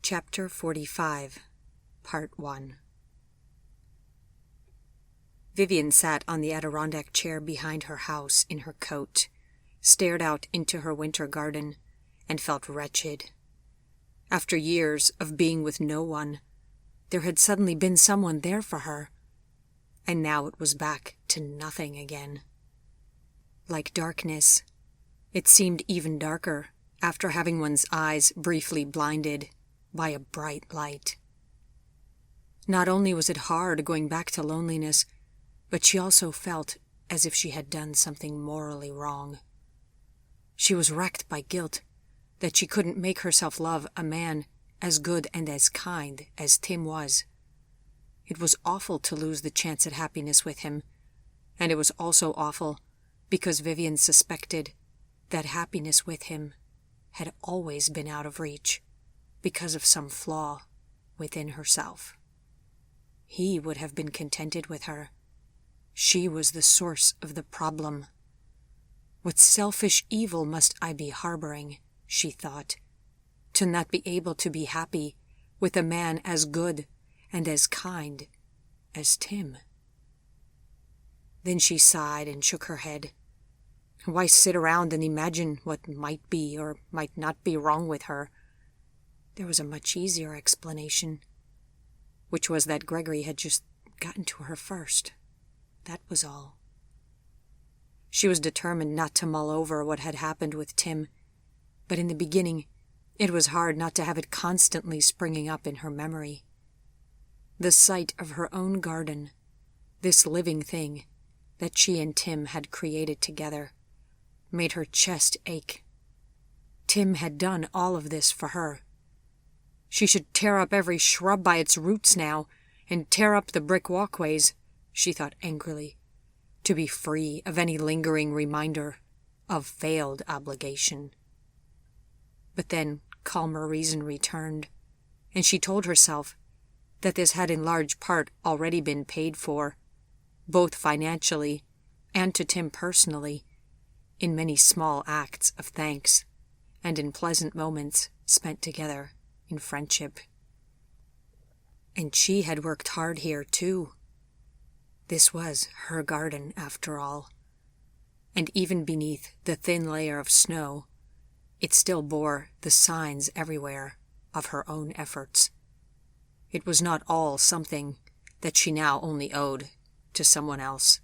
Chapter 45, Part 1. Vivian sat on the Adirondack chair behind her house in her coat, stared out into her winter garden, and felt wretched. After years of being with no one, there had suddenly been someone there for her, and now it was back to nothing again. Like darkness, it seemed even darker after having one's eyes briefly blinded by a bright light. Not only was it hard going back to loneliness, but she also felt as if she had done something morally wrong. She was racked by guilt that she couldn't make herself love a man as good and as kind as Tim was. It was awful to lose the chance at happiness with him, and it was also awful because Vivian suspected that happiness with him had always been out of reach because of some flaw within herself. He would have been contented with her. She was the source of the problem. What selfish evil must I be harboring, she thought, to not be able to be happy with a man as good and as kind as Tim? Then she sighed and shook her head. Why sit around and imagine what might be or might not be wrong with her? There was a much easier explanation, which was that Gregory had just gotten to her first. That was all. She was determined not to mull over what had happened with Tim, but in the beginning, it was hard not to have it constantly springing up in her memory. The sight of her own garden, this living thing that she and Tim had created together, made her chest ache. Tim had done all of this for her. She should tear up every shrub by its roots now, and tear up the brick walkways, she thought angrily, to be free of any lingering reminder of failed obligation. But then calmer reason returned, and she told herself that this had in large part already been paid for, both financially and to Tim personally, in many small acts of thanks and in pleasant moments spent together in friendship. And she had worked hard here, too. This was her garden, after all. And even beneath the thin layer of snow, it still bore the signs everywhere of her own efforts. It was not all something that she now only owed to someone else.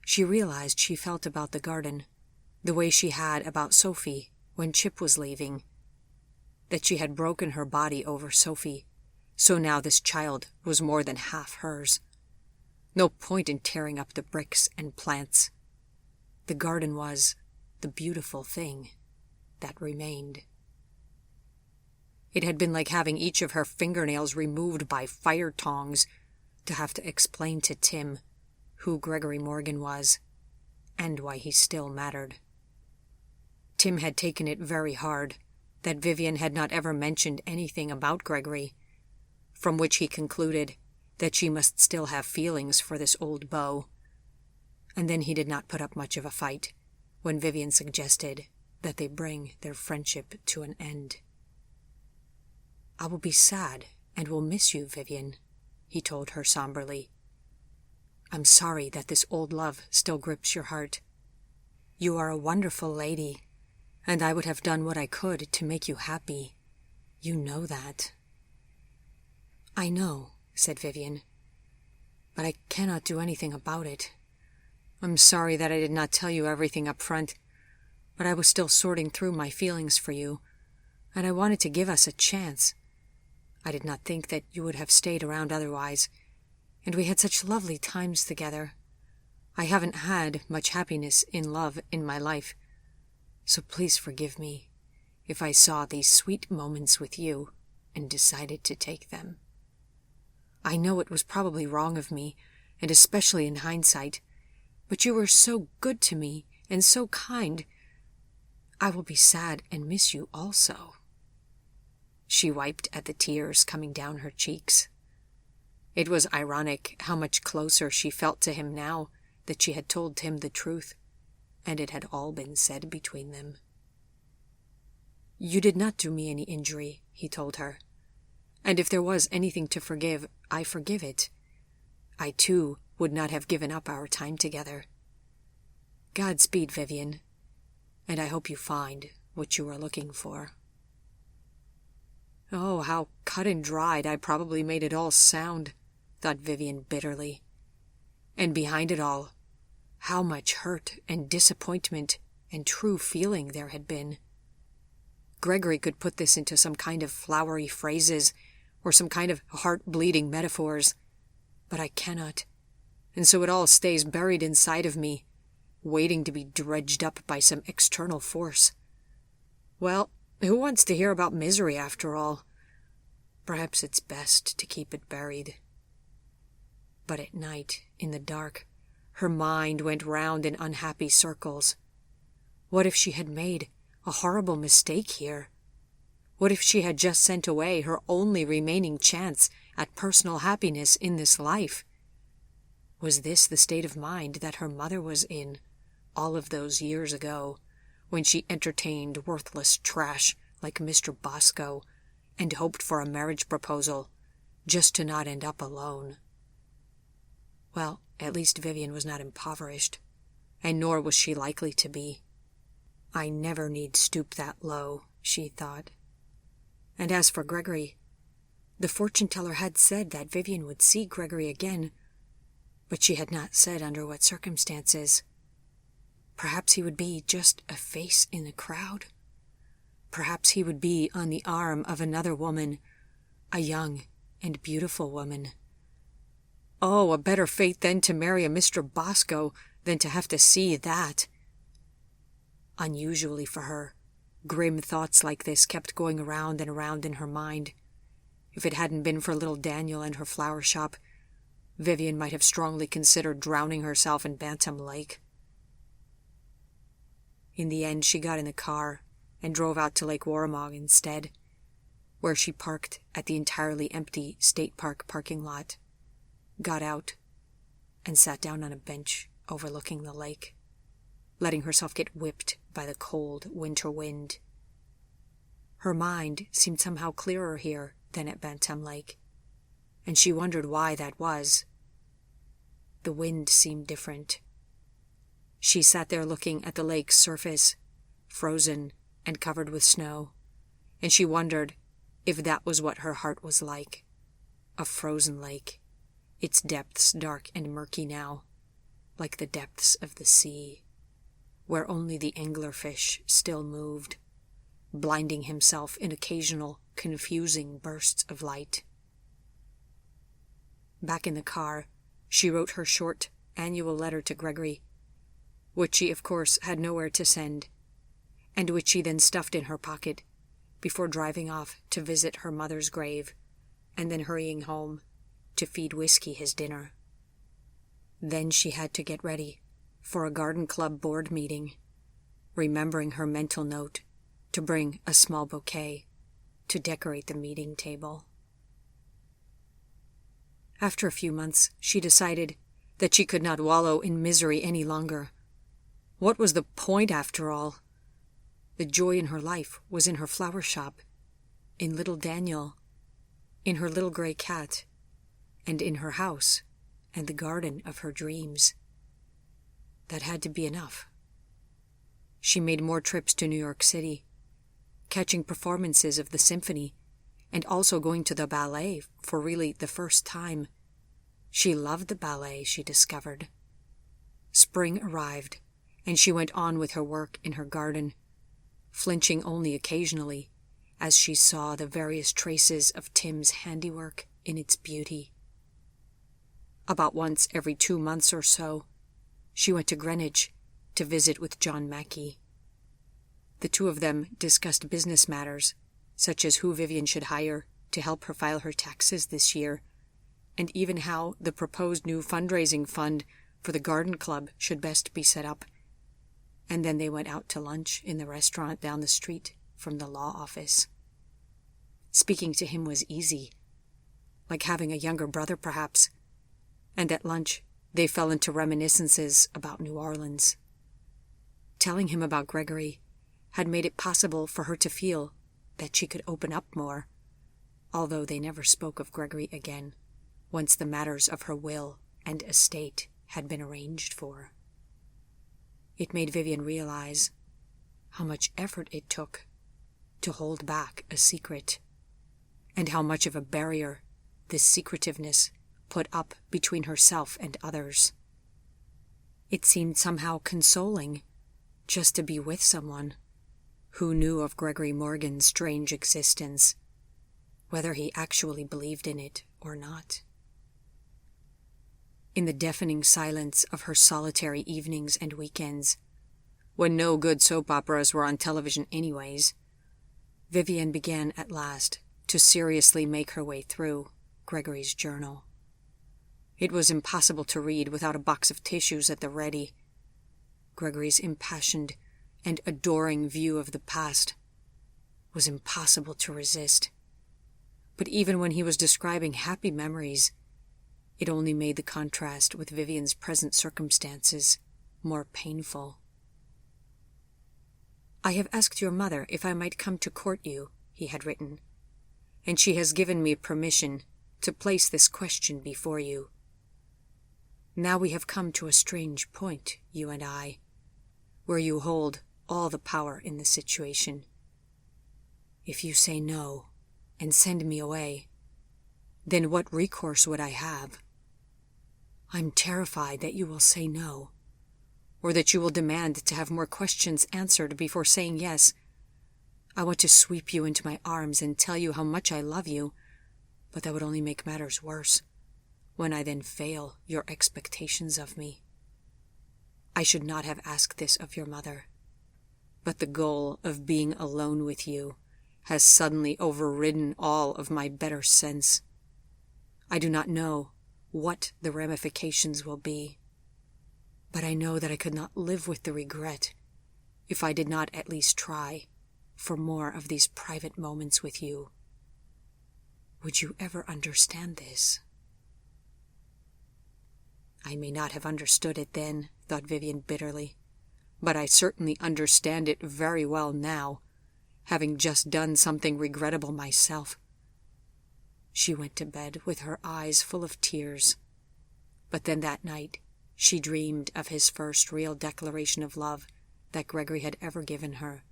She realized she felt about the garden the way she had about Sophie when Chip was leaving, that she had broken her body over Sophie, so now this child was more than half hers. No point in tearing up the bricks and plants. The garden was the beautiful thing that remained. It had been like having each of her fingernails removed by fire tongs to have to explain to Tim who Gregory Morgan was and why he still mattered. Tim had taken it very hard that Vivian had not ever mentioned anything about Gregory, from which he concluded that she must still have feelings for this old beau. And then he did not put up much of a fight when Vivian suggested that they bring their friendship to an end. "I will be sad and will miss you, Vivian," he told her somberly. "I'm sorry that this old love still grips your heart. You are a wonderful lady, and I would have done what I could to make you happy. You know that." "I know," said Vivian, "but I cannot do anything about it. I'm sorry that I did not tell you everything up front, but I was still sorting through my feelings for you, and I wanted to give us a chance. I did not think that you would have stayed around otherwise, and we had such lovely times together. I haven't had much happiness in love in my life, so please forgive me if I saw these sweet moments with you and decided to take them. I know it was probably wrong of me, and especially in hindsight, but you were so good to me and so kind. I will be sad and miss you also." She wiped at the tears coming down her cheeks. It was ironic how much closer she felt to him now that she had told Tim the truth, and it had all been said between them. "You did not do me any injury," he told her. And if there was anything to forgive, I forgive it. I, too, would not have given up our time together. Godspeed, Vivian, and I hope you find what you are looking for. Oh, how cut and dried I probably made it all sound, thought Vivian bitterly. And behind it all, how much hurt and disappointment and true feeling there had been. Gregory could put this into some kind of flowery phrases or some kind of heart-bleeding metaphors, but I cannot, and so it all stays buried inside of me, waiting to be dredged up by some external force. Well, who wants to hear about misery after all? Perhaps it's best to keep it buried. But at night, in the dark, her mind went round in unhappy circles. What if she had made a horrible mistake here? What if she had just sent away her only remaining chance at personal happiness in this life? Was this the state of mind that her mother was in all of those years ago, when she entertained worthless trash like Mr. Bosco and hoped for a marriage proposal just to not end up alone? Well, at least Vivian was not impoverished, and nor was she likely to be. I never need stoop that low, she thought. And as for Gregory, the fortune-teller had said that Vivian would see Gregory again, but she had not said under what circumstances. Perhaps he would be just a face in the crowd. Perhaps he would be on the arm of another woman, a young and beautiful woman. Oh, a better fate then to marry a Mr. Bosco than to have to see that. Unusually for her, grim thoughts like this kept going around and around in her mind. If it hadn't been for little Daniel and her flower shop, Vivian might have strongly considered drowning herself in Bantam Lake. In the end, she got in the car and drove out to Lake Warramong instead, where she parked at the entirely empty State Park parking lot, got out, and sat down on a bench overlooking the lake, letting herself get whipped by the cold winter wind. Her mind seemed somehow clearer here than at Bantam Lake, and she wondered why that was. The wind seemed different. She sat there looking at the lake's surface, frozen and covered with snow, and she wondered if that was what her heart was like, a frozen lake, its depths dark and murky now, like the depths of the sea, where only the anglerfish still moved, blinding himself in occasional, confusing bursts of light. Back in the car, she wrote her short, annual letter to Gregory, which she, of course, had nowhere to send, and which she then stuffed in her pocket before driving off to visit her mother's grave, and then hurrying home to feed Whiskey his dinner. Then she had to get ready for a garden club board meeting, remembering her mental note to bring a small bouquet to decorate the meeting table. After a few months, she decided that she could not wallow in misery any longer. What was the point, after all? The joy in her life was in her flower shop, in little Daniel, in her little gray cat, and in her house and the garden of her dreams. That had to be enough. She made more trips to New York City, catching performances of the symphony, and also going to the ballet for really the first time. She loved the ballet, she discovered. Spring arrived, and she went on with her work in her garden, flinching only occasionally as she saw the various traces of Tim's handiwork in its beauty. About once every 2 months or so, she went to Greenwich to visit with John Mackey. The two of them discussed business matters, such as who Vivian should hire to help her file her taxes this year, and even how the proposed new fundraising fund for the garden club should best be set up. And then they went out to lunch in the restaurant down the street from the law office. Speaking to him was easy, like having a younger brother perhaps, and at lunch they fell into reminiscences about New Orleans. Telling him about Gregory had made it possible for her to feel that she could open up more, although they never spoke of Gregory again, once the matters of her will and estate had been arranged for. It made Vivian realize how much effort it took to hold back a secret, and how much of a barrier this secretiveness put up between herself and others. It seemed somehow consoling just to be with someone who knew of Gregory Morgan's strange existence, whether he actually believed in it or not. In the deafening silence of her solitary evenings and weekends, when no good soap operas were on television anyways, Vivian began at last to seriously make her way through Gregory's journal. It was impossible to read without a box of tissues at the ready. Gregory's impassioned and adoring view of the past was impossible to resist. But even when he was describing happy memories, it only made the contrast with Vivian's present circumstances more painful. "I have asked your mother if I might come to court you," he had written, "and she has given me permission to place this question before you. Now we have come to a strange point, you and I, where you hold all the power in the situation. If you say no and send me away, then what recourse would I have? I'm terrified that you will say no, or that you will demand to have more questions answered before saying yes. I want to sweep you into my arms and tell you how much I love you, but that would only make matters worse when I then fail your expectations of me. I should not have asked this of your mother, but the goal of being alone with you has suddenly overridden all of my better sense. I do not know what the ramifications will be, but I know that I could not live with the regret if I did not at least try for more of these private moments with you. Would you ever understand this?" I may not have understood it then, thought Vivian bitterly, but I certainly understand it very well now, having just done something regrettable myself. She went to bed with her eyes full of tears, but then that night she dreamed of his first real declaration of love that Gregory had ever given her,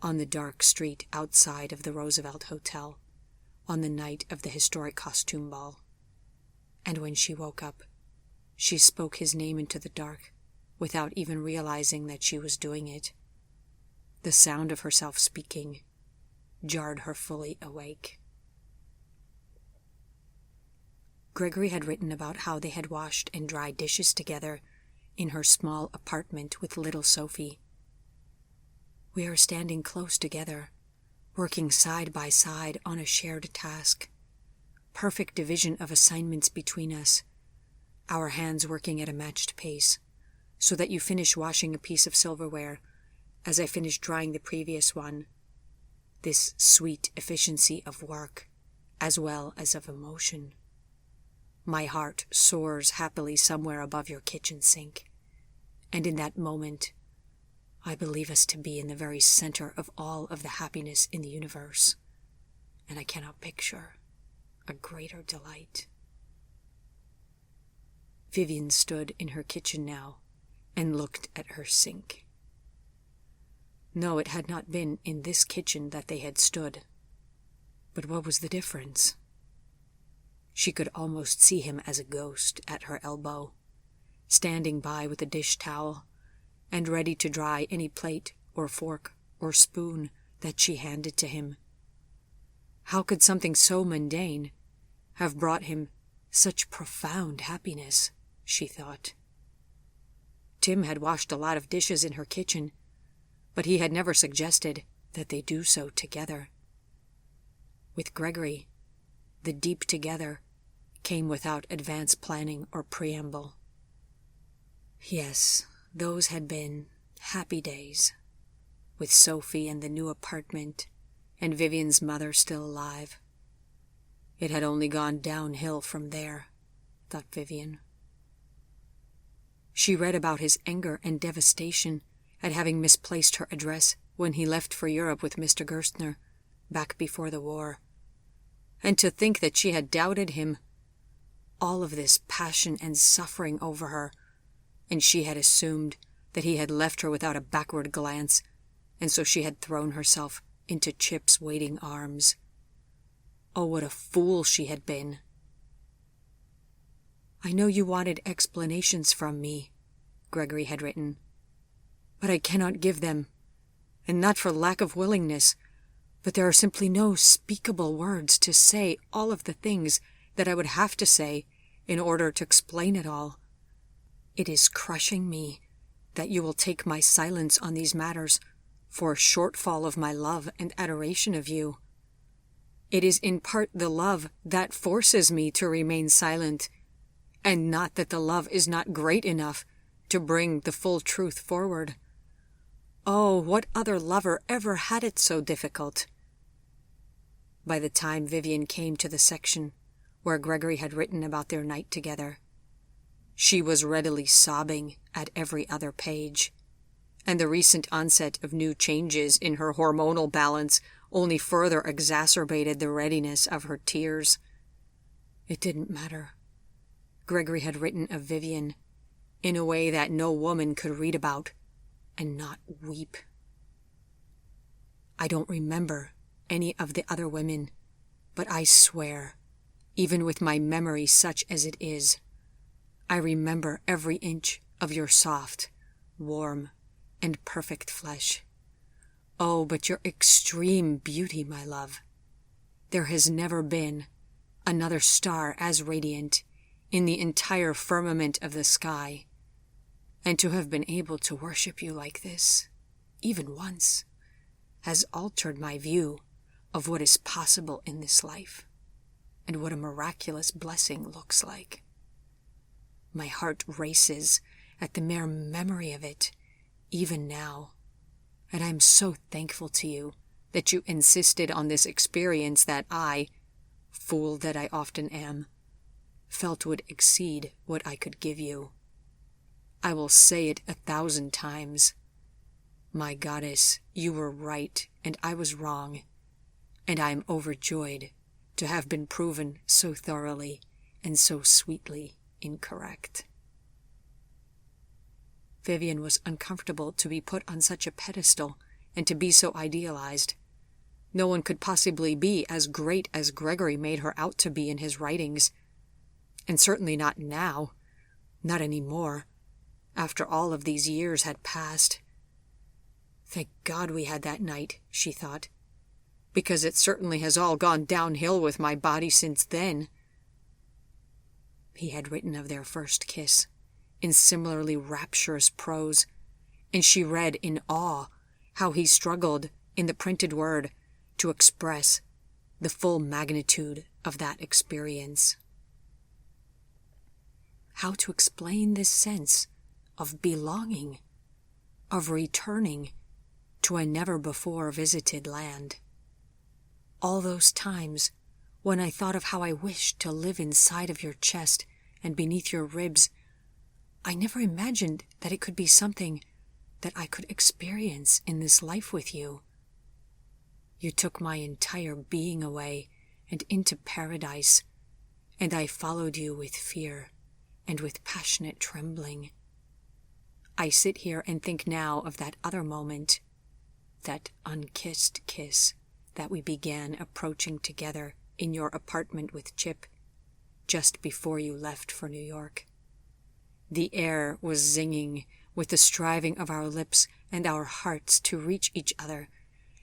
on the dark street outside of the Roosevelt Hotel, on the night of the historic costume ball. And when she woke up, she spoke his name into the dark, without even realizing that she was doing it. The sound of herself speaking jarred her fully awake. Gregory had written about how they had washed and dried dishes together in her small apartment with little Sophie. "We are standing close together, working side by side on a shared task. Perfect division of assignments between us, our hands working at a matched pace, so that you finish washing a piece of silverware as I finish drying the previous one. This sweet efficiency of work, as well as of emotion. My heart soars happily somewhere above your kitchen sink, and in that moment, I believe us to be in the very center of all of the happiness in the universe, and I cannot picture a greater delight." Vivian stood in her kitchen now and looked at her sink. No, it had not been in this kitchen that they had stood. But what was the difference? She could almost see him as a ghost at her elbow, standing by with a dish towel and ready to dry any plate or fork or spoon that she handed to him. How could something so mundane have brought him such profound happiness, she thought. Tim had washed a lot of dishes in her kitchen, but he had never suggested that they do so together. With Gregory, the deep together came without advance planning or preamble. Yes, those had been happy days, with Sophie and the new apartment, and Vivian's mother still alive. It had only gone downhill from there, thought Vivian. She read about his anger and devastation at having misplaced her address when he left for Europe with Mr. Gerstner, back before the war. And to think that she had doubted him. All of this passion and suffering over her, and she had assumed that he had left her without a backward glance, and so she had thrown herself into Chip's waiting arms. Oh, what a fool she had been. "I know you wanted explanations from me," Gregory had written, "but I cannot give them, and not for lack of willingness, but there are simply no speakable words to say all of the things that I would have to say in order to explain it all. It is crushing me that you will take my silence on these matters for a shortfall of my love and adoration of you. It is in part the love that forces me to remain silent, and not that the love is not great enough to bring the full truth forward. Oh, what other lover ever had it so difficult?" By the time Vivian came to the section where Gregory had written about their night together, she was readily sobbing at every other page, and the recent onset of new changes in her hormonal balance only further exacerbated the readiness of her tears. It didn't matter. Gregory had written of Vivian in a way that no woman could read about and not weep. "I don't remember any of the other women, but I swear, even with my memory such as it is, I remember every inch of your soft, warm, and perfect flesh. Oh, but your extreme beauty, my love. There has never been another star as radiant in the entire firmament of the sky, and to have been able to worship you like this, even once, has altered my view of what is possible in this life, and what a miraculous blessing looks like. My heart races at the mere memory of it, even now, and I am so thankful to you that you insisted on this experience that I, fool that I often am, felt would exceed what I could give you. I will say it 1,000 times. My goddess, you were right and I was wrong, and I am overjoyed to have been proven so thoroughly and so sweetly incorrect." Vivian was uncomfortable to be put on such a pedestal and to be so idealized. No one could possibly be as great as Gregory made her out to be in his writings, and certainly not now, not anymore, after all of these years had passed. Thank God we had that night, she thought, because it certainly has all gone downhill with my body since then. He had written of their first kiss in similarly rapturous prose, and she read in awe how he struggled in the printed word to express the full magnitude of that experience. How to explain this sense of belonging, of returning to a never-before-visited land? All those times when I thought of how I wished to live inside of your chest and beneath your ribs, I never imagined that it could be something that I could experience in this life with you. You took my entire being away and into paradise, and I followed you with fear and with passionate trembling. I sit here and think now of that other moment, that unkissed kiss that we began approaching together in your apartment with Chip, just before you left for New York. The air was zinging with the striving of our lips and our hearts to reach each other,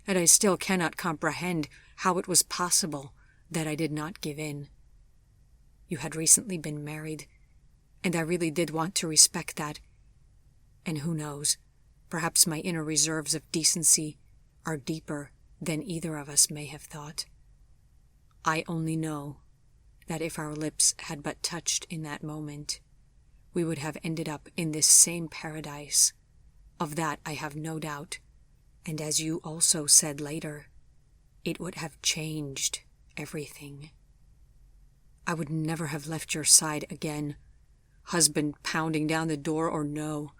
and I still cannot comprehend how it was possible that I did not give in. You had recently been married, and I really did want to respect that, and who knows, perhaps my inner reserves of decency are deeper than either of us may have thought. I only know that if our lips had but touched in that moment, we would have ended up in this same paradise. Of that I have no doubt, and as you also said later, it would have changed everything. I would never have left your side again, husband pounding down the door or no.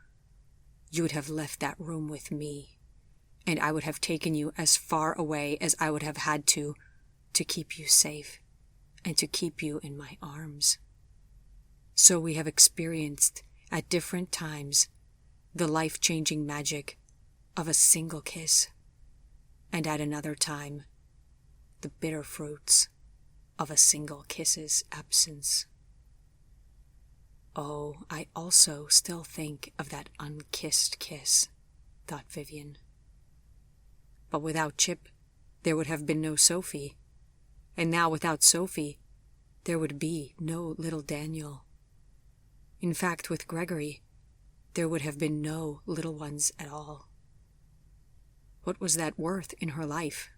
You would have left that room with me, and I would have taken you as far away as I would have had to keep you safe and to keep you in my arms. So we have experienced at different times the life-changing magic of a single kiss, and at another time, the bitter fruits of a single kiss's absence. Oh, I also still think of that unkissed kiss, thought Vivian. But without Chip, there would have been no Sophie, and now without Sophie, there would be no little Daniel. In fact, with Gregory, there would have been no little ones at all. What was that worth in her life,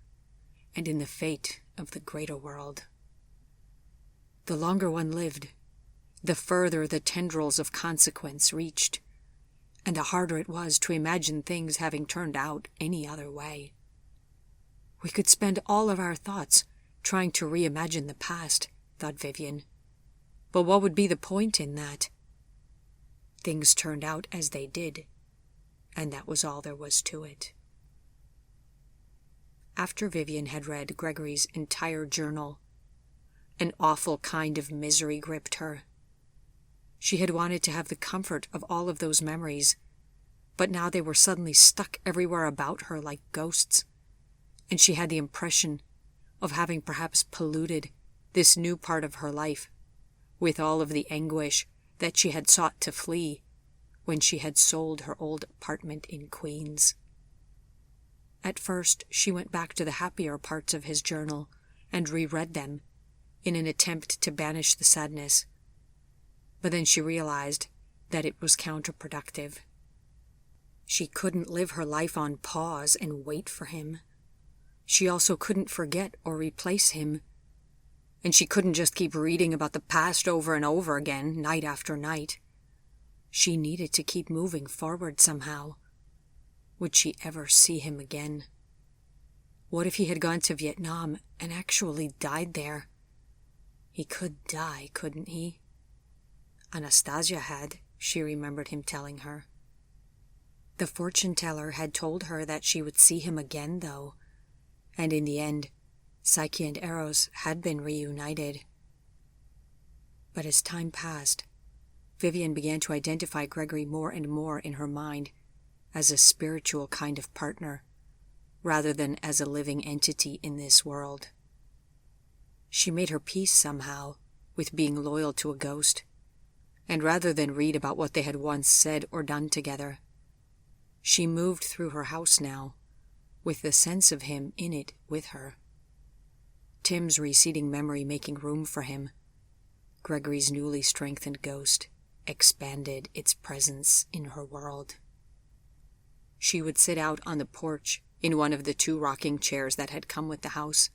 and in the fate of the greater world? The longer one lived, the further the tendrils of consequence reached, and the harder it was to imagine things having turned out any other way. We could spend all of our thoughts trying to reimagine the past, thought Vivian. But what would be the point in that? Things turned out as they did, and that was all there was to it. After Vivian had read Gregory's entire journal, an awful kind of misery gripped her. She had wanted to have the comfort of all of those memories, but now they were suddenly stuck everywhere about her like ghosts, and she had the impression of having perhaps polluted this new part of her life with all of the anguish that she had sought to flee when she had sold her old apartment in Queens. At first, she went back to the happier parts of his journal and reread them in an attempt to banish the sadness. But then she realized that it was counterproductive. She couldn't live her life on pause and wait for him. She also couldn't forget or replace him. And she couldn't just keep reading about the past over and over again, night after night. She needed to keep moving forward somehow. Would she ever see him again? What if he had gone to Vietnam and actually died there? He could die, couldn't he? Anastasia had, she remembered him telling her. The fortune teller had told her that she would see him again, though, and in the end, Psyche and Eros had been reunited. But as time passed, Vivian began to identify Gregory more and more in her mind as a spiritual kind of partner, rather than as a living entity in this world. She made her peace somehow with being loyal to a ghost, and rather than read about what they had once said or done together, she moved through her house now, with the sense of him in it with her. Tim's receding memory making room for him, Gregory's newly strengthened ghost expanded its presence in her world. She would sit out on the porch in one of the 2 rocking chairs that had come with the house,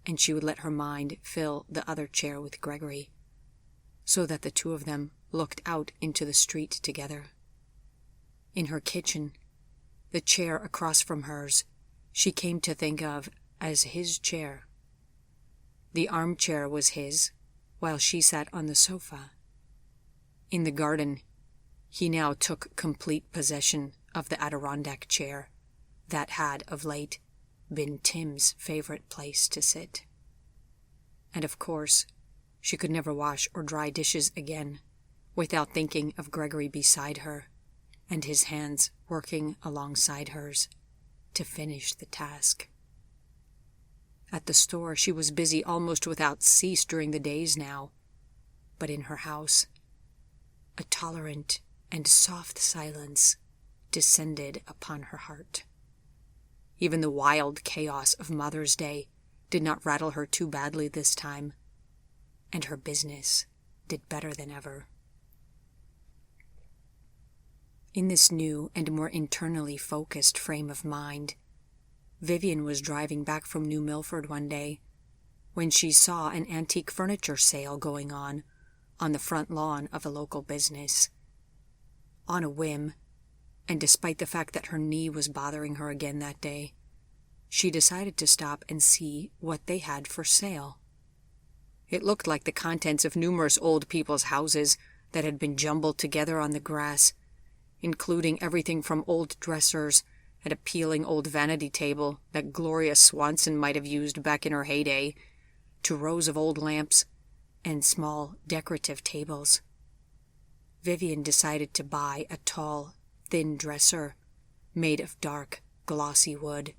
and she would let her mind fill the other chair with Gregory, so that the 2 of them looked out into the street together. In her kitchen, the chair across from hers, she came to think of as his chair. The armchair was his, while she sat on the sofa. In the garden, he now took complete possession of the Adirondack chair that had, of late, been Tim's favorite place to sit. And of course, she could never wash or dry dishes again without thinking of Gregory beside her and his hands working alongside hers to finish the task. At the store, she was busy almost without cease during the days now, but in her house, a tolerant and soft silence descended upon her heart. Even the wild chaos of Mother's Day did not rattle her too badly this time, and her business did better than ever. In this new and more internally focused frame of mind, Vivian was driving back from New Milford one day when she saw an antique furniture sale going on the front lawn of a local business. On a whim, and despite the fact that her knee was bothering her again that day, she decided to stop and see what they had for sale. It looked like the contents of numerous old people's houses that had been jumbled together on the grass, including everything from old dressers and a peeling old vanity table that Gloria Swanson might have used back in her heyday, to rows of old lamps and small decorative tables. Vivian decided to buy a tall, thin dresser made of dark, glossy wood,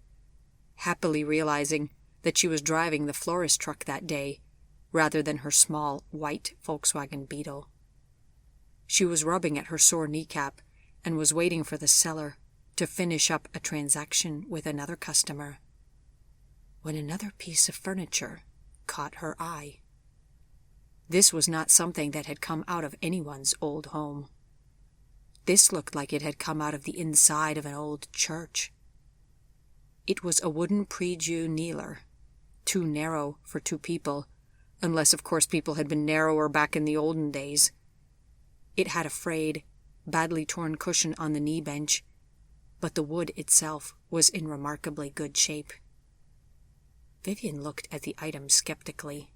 happily realizing that she was driving the florist truck that day rather than her small, white Volkswagen Beetle. She was rubbing at her sore kneecap and was waiting for the seller to finish up a transaction with another customer, when another piece of furniture caught her eye. This was not something that had come out of anyone's old home. This looked like it had come out of the inside of an old church. It was a wooden prie-dieu kneeler, too narrow for two people, unless of course people had been narrower back in the olden days. It had a frayed, badly torn cushion on the knee bench, but the wood itself was in remarkably good shape. Vivian looked at the item skeptically.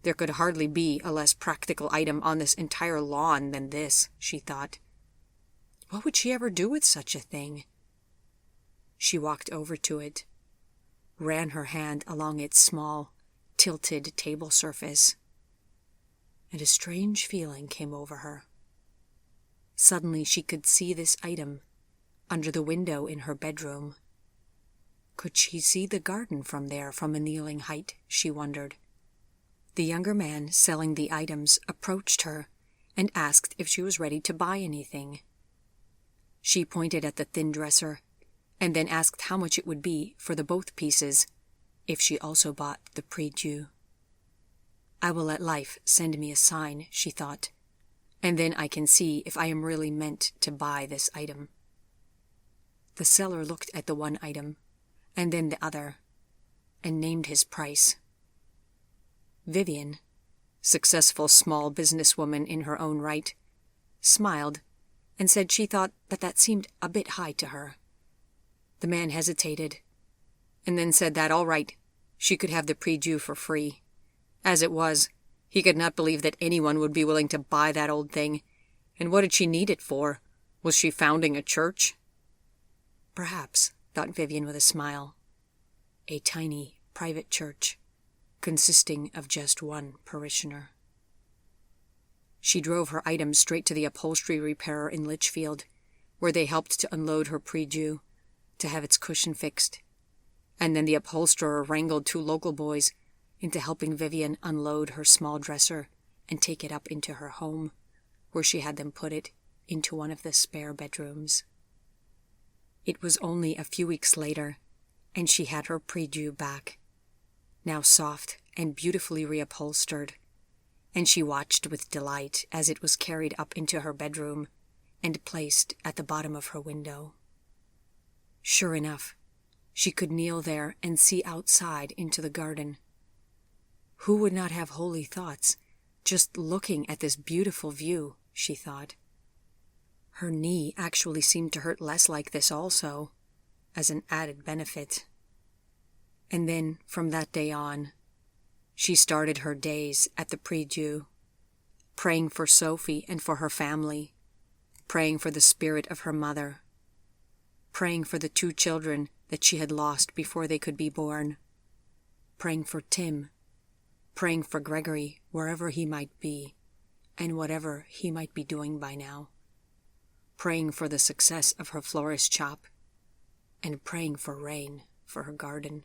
There could hardly be a less practical item on this entire lawn than this, she thought. What would she ever do with such a thing? She walked over to it, ran her hand along its small, tilted table surface, and a strange feeling came over her. Suddenly she could see this item under the window in her bedroom. Could she see the garden from there from a kneeling height, she wondered. The younger man selling the items approached her and asked if she was ready to buy anything. She pointed at the thin dresser and then asked how much it would be for the both pieces if she also bought the prie-dieu. I will let life send me a sign, she thought, and then I can see if I am really meant to buy this item. The seller looked at the one item, and then the other, and named his price. Vivian, successful small businesswoman in her own right, smiled and said she thought that seemed a bit high to her. The man hesitated, and then said that, all right, she could have the prie-dieu for free. As it was, he could not believe that anyone would be willing to buy that old thing. And what did she need it for? Was she founding a church? Perhaps, thought Vivian with a smile. A tiny, private church, consisting of just one parishioner. She drove her items straight to the upholstery repairer in Litchfield, where they helped to unload her prie-dieu, to have its cushion fixed, and then the upholsterer wrangled two local boys into helping Vivian unload her small dresser and take it up into her home, where she had them put it into one of the spare bedrooms. It was only a few weeks later, and she had her prie-dieu back, now soft and beautifully reupholstered, and she watched with delight as it was carried up into her bedroom and placed at the bottom of her window. Sure enough, she could kneel there and see outside into the garden. Who would not have holy thoughts just looking at this beautiful view, she thought. Her knee actually seemed to hurt less like this also, as an added benefit. And then, from that day on, she started her days at the prie-dieu, praying for Sophie and for her family, praying for the spirit of her mother, praying for the two children that she had lost before they could be born, praying for Tim, praying for Gregory wherever he might be, and whatever he might be doing by now, praying for the success of her florist shop, and praying for rain for her garden.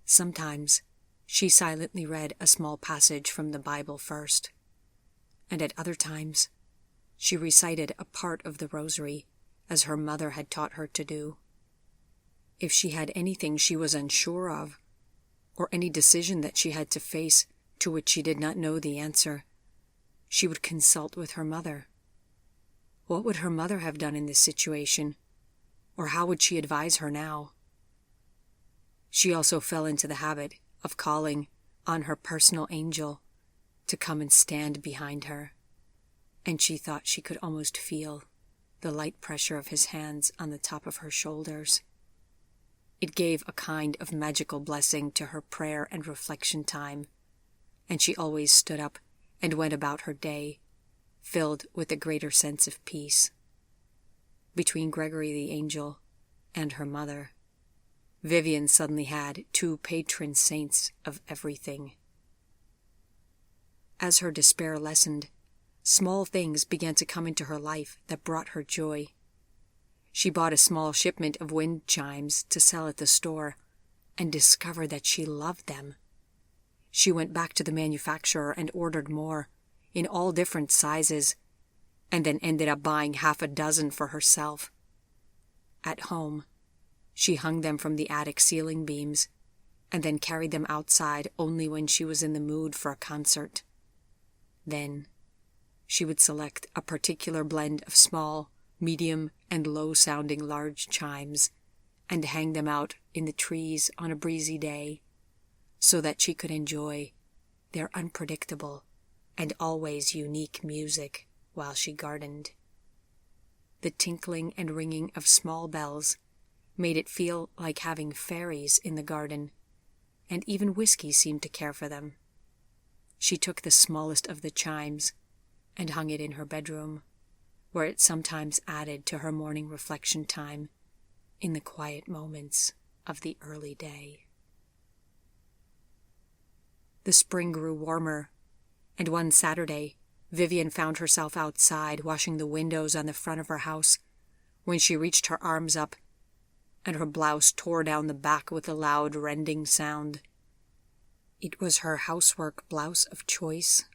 Sometimes she silently read a small passage from the Bible first, and at other times she recited a part of the rosary as her mother had taught her to do. If she had anything she was unsure of, or any decision that she had to face to which she did not know the answer, she would consult with her mother. What would her mother have done in this situation, or how would she advise her now? She also fell into the habit of calling on her personal angel to come and stand behind her, and she thought she could almost feel the light pressure of his hands on the top of her shoulders. It gave a kind of magical blessing to her prayer and reflection time, and she always stood up and went about her day, filled with a greater sense of peace. between Gregory the angel and her mother. Vivian suddenly had two patron saints of everything. As her despair lessened, small things began to come into her life that brought her joy. She bought a small shipment of wind chimes to sell at the store and discovered that she loved them. She went back to the manufacturer and ordered more, in all different sizes, and then ended up buying half a dozen for herself. At home, she hung them from the attic ceiling beams and then carried them outside only when she was in the mood for a concert. Then, she would select a particular blend of small, medium, and low-sounding large chimes and hang them out in the trees on a breezy day so that she could enjoy their unpredictable and always unique music while she gardened. The tinkling and ringing of small bells made it feel like having fairies in the garden, and even whiskey seemed to care for them. She took the smallest of the chimes and hung it in her bedroom, where it sometimes added to her morning reflection time in the quiet moments of the early day. The spring grew warmer, and one Saturday, Vivian found herself outside washing the windows on the front of her house when she reached her arms up, and her blouse tore down the back with a loud rending sound. It was her housework blouse of choice,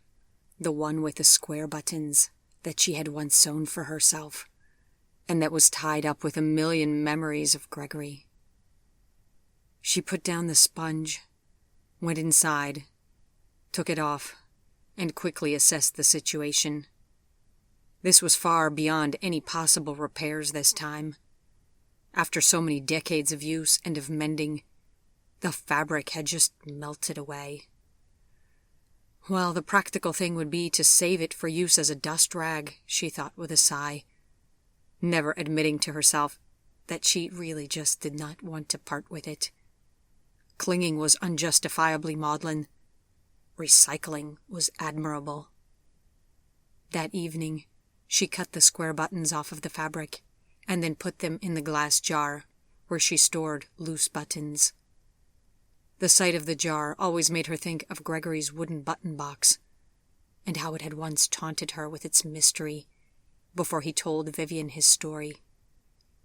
the one with the square buttons that she had once sewn for herself, and that was tied up with a million memories of Gregory. She put down the sponge, went inside, took it off, and quickly assessed the situation. This was far beyond any possible repairs this time. After so many decades of use and of mending, the fabric had just melted away. Well, the practical thing would be to save it for use as a dust rag, she thought with a sigh, never admitting to herself that she really just did not want to part with it. Clinging was unjustifiably maudlin. Recycling was admirable. That evening, she cut the square buttons off of the fabric and then put them in the glass jar where she stored loose buttons. The sight of the jar always made her think of Gregory's wooden button box and how it had once taunted her with its mystery before he told Vivian his story,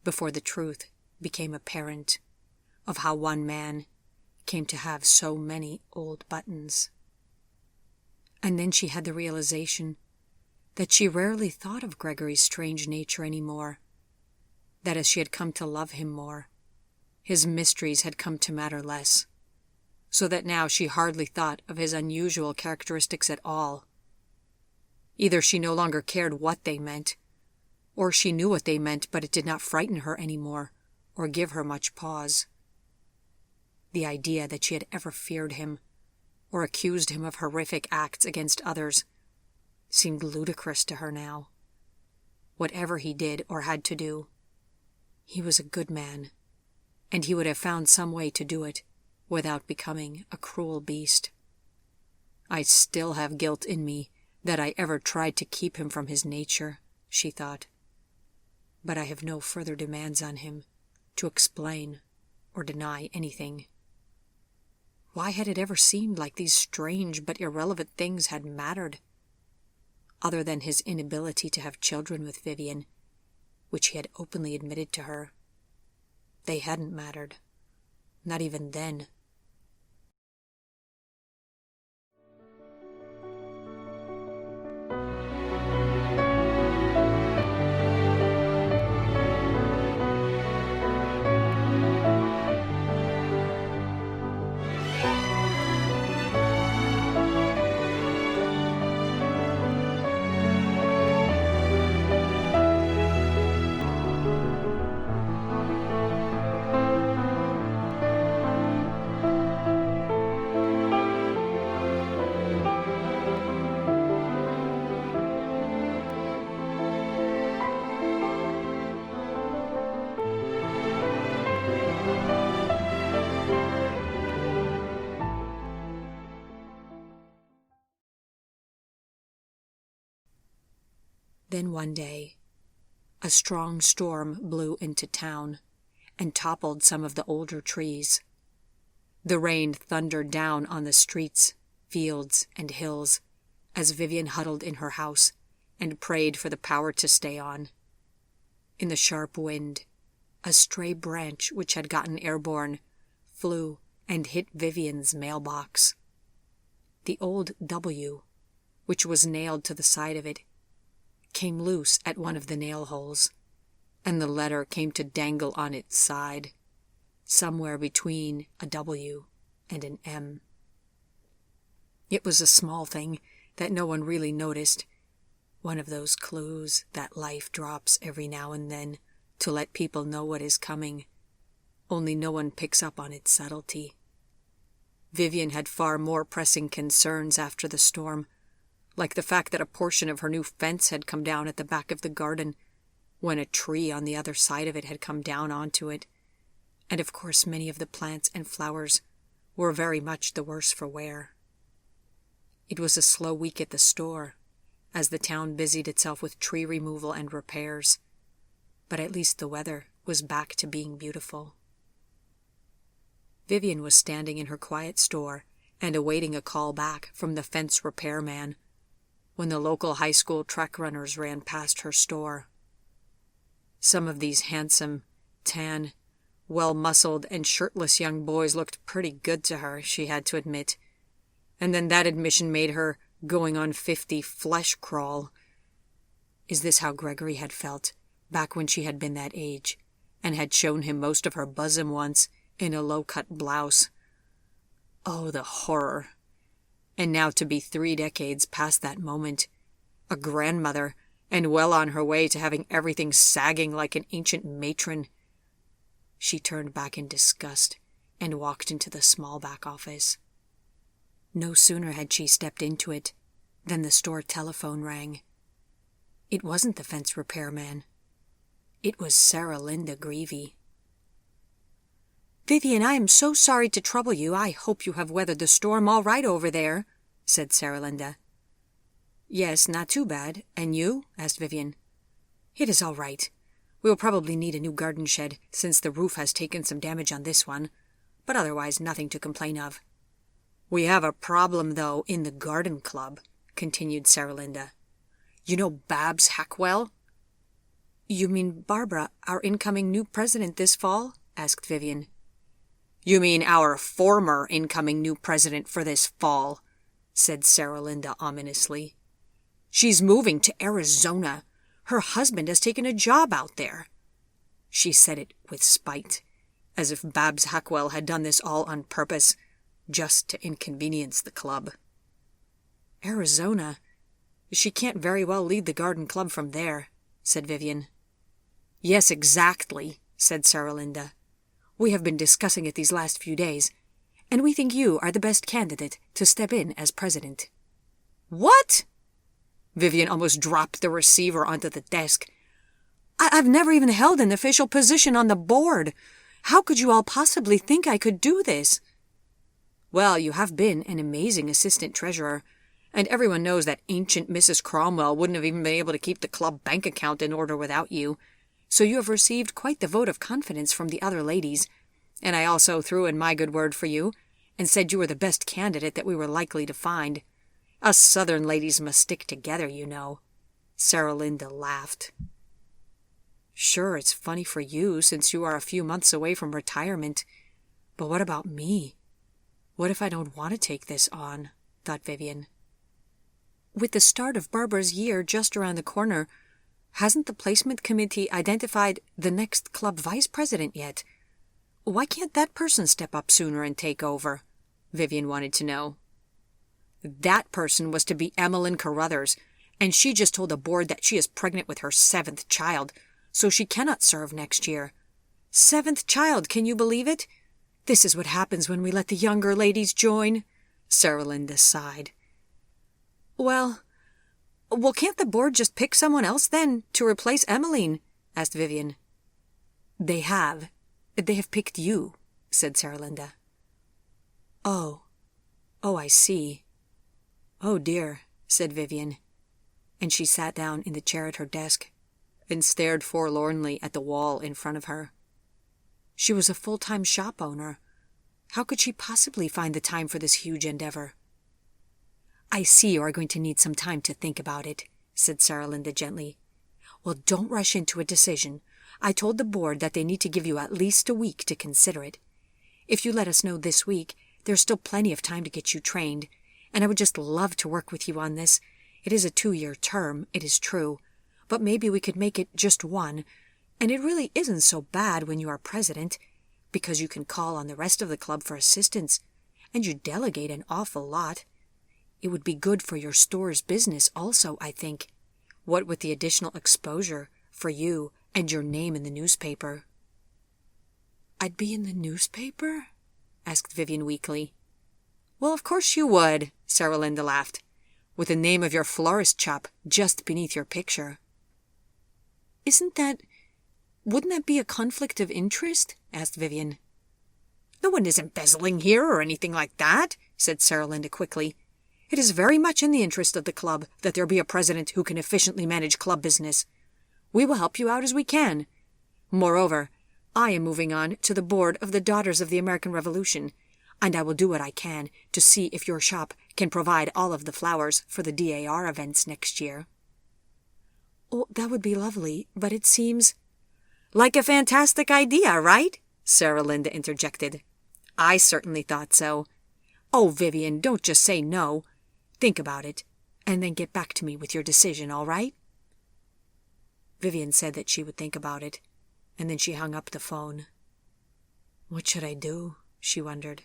before the truth became apparent of how one man came to have so many old buttons. And then she had the realization that she rarely thought of Gregory's strange nature anymore, that as she had come to love him more, his mysteries had come to matter less, so that now she hardly thought of his unusual characteristics at all. Either she no longer cared what they meant, or she knew what they meant, but it did not frighten her anymore or give her much pause. The idea that she had ever feared him or accused him of horrific acts against others seemed ludicrous to her now. Whatever he did or had to do, he was a good man, and he would have found some way to do it without becoming a cruel beast. I still have guilt in me that I ever tried to keep him from his nature, she thought. But I have no further demands on him to explain or deny anything. Why had it ever seemed like these strange but irrelevant things had mattered? Other than his inability to have children with Vivian, which he had openly admitted to her, they hadn't mattered. Not even then. Then one day, a strong storm blew into town and toppled some of the older trees. The rain thundered down on the streets, fields, and hills as Vivian huddled in her house and prayed for the power to stay on. In the sharp wind, a stray branch which had gotten airborne flew and hit Vivian's mailbox. The old W, which was nailed to the side of it, came loose at one of the nail holes, and the letter came to dangle on its side, somewhere between a W and an M. It was a small thing that no one really noticed, one of those clues that life drops every now and then to let people know what is coming, only no one picks up on its subtlety. Vivian had far more pressing concerns after the storm, like the fact that a portion of her new fence had come down at the back of the garden, when a tree on the other side of it had come down onto it, and of course many of the plants and flowers were very much the worse for wear. It was a slow week at the store, as the town busied itself with tree removal and repairs, but at least the weather was back to being beautiful. Vivian was standing in her quiet store and awaiting a call back from the fence repairman when the local high school track runners ran past her store. Some of these handsome, tan, well-muscled, and shirtless young boys looked pretty good to her, she had to admit, and then that admission made her going on 50 flesh crawl. Is this how Gregory had felt back when she had been that age and had shown him most of her bosom once in a low-cut blouse? Oh, the horror. And now to be 3 decades past that moment, a grandmother, and well on her way to having everything sagging like an ancient matron. She turned back in disgust and walked into the small back office. No sooner had she stepped into it than the store telephone rang. It wasn't the fence repairman. It was Sarah Linda Greavy. "Vivian, I am so sorry to trouble you. I hope you have weathered the storm all right over there," said Sarah Linda. "Yes, not too bad. And you?" asked Vivian. "It is all right. We will probably need a new garden shed, since the roof has taken some damage on this one, but otherwise nothing to complain of." "We have a problem, though, in the garden club," continued Sarah Linda. "You know Babs Hackwell?" "You mean Barbara, our incoming new president this fall?" asked Vivian. "You mean our former incoming new president for this fall," said Sarah Linda ominously. "She's moving to Arizona. Her husband has taken a job out there." She said it with spite, as if Babs Hackwell had done this all on purpose, just to inconvenience the club. "Arizona? She can't very well lead the garden club from there," said Vivian. "Yes, exactly," said Sarah Linda. "We have been discussing it these last few days, and we think you are the best candidate to step in as president." "What?" Vivian almost dropped the receiver onto the desk. I've never even held an official position on the board. How could you all possibly think I could do this?" "Well, you have been an amazing assistant treasurer, and everyone knows that ancient Mrs. Cromwell wouldn't have even been able to keep the club bank account in order without you, so you have received quite the vote of confidence from the other ladies, and I also threw in my good word for you, and said you were the best candidate that we were likely to find. Us Southern ladies must stick together, you know." Sarah Linda laughed. "Sure, it's funny for you, since you are a few months away from retirement. But what about me? What if I don't want to take this on?" thought Vivian. "With the start of Barbara's year just around the corner, hasn't the placement committee identified the next club vice president yet? Why can't that person step up sooner and take over?" Vivian wanted to know. "That person was to be Emmeline Carruthers, and she just told the board that she is pregnant with her 7th child, so she cannot serve next year. 7th child, can you believe it? This is what happens when we let the younger ladies join." Sarah Linda sighed. Well, can't the board just pick someone else, then, to replace Emmeline?" asked Vivian. They have picked you," said Sarah Linda. Oh, I see. Oh, dear," said Vivian, and she sat down in the chair at her desk, and stared forlornly at the wall in front of her. She was a full-time shop owner. How could she possibly find the time for this huge endeavor? "I see you are going to need some time to think about it," said Sarah Linda gently. "Well, don't rush into a decision. I told the board that they need to give you at least a week to consider it. If you let us know this week, there's still plenty of time to get you trained, and I would just love to work with you on this. It is a 2-year term, it is true, but maybe we could make it just 1, and it really isn't so bad when you are president, because you can call on the rest of the club for assistance, and you delegate an awful lot. It would be good for your store's business also, I think, what with the additional exposure for you and your name in the newspaper." "I'd be in the newspaper?" asked Vivian weakly. "Well, of course you would," Sarah Linda laughed, "with the name of your florist shop just beneath your picture." Wouldn't that be a conflict of interest?" asked Vivian. "No one is embezzling here or anything like that," said Sarah Linda quickly. "It is very much in the interest of the club that there be a president who can efficiently manage club business. We will help you out as we can. Moreover, I am moving on to the board of the Daughters of the American Revolution, and I will do what I can to see if your shop can provide all of the flowers for the DAR events next year." "Oh, that would be lovely, but it seems—" "Like a fantastic idea, right?" Sarah Linda interjected. "I certainly thought so. Oh, Vivian, don't just say no. Think about it, and then get back to me with your decision, all right?" Vivian said that she would think about it, and then she hung up the phone. What should I do? She wondered.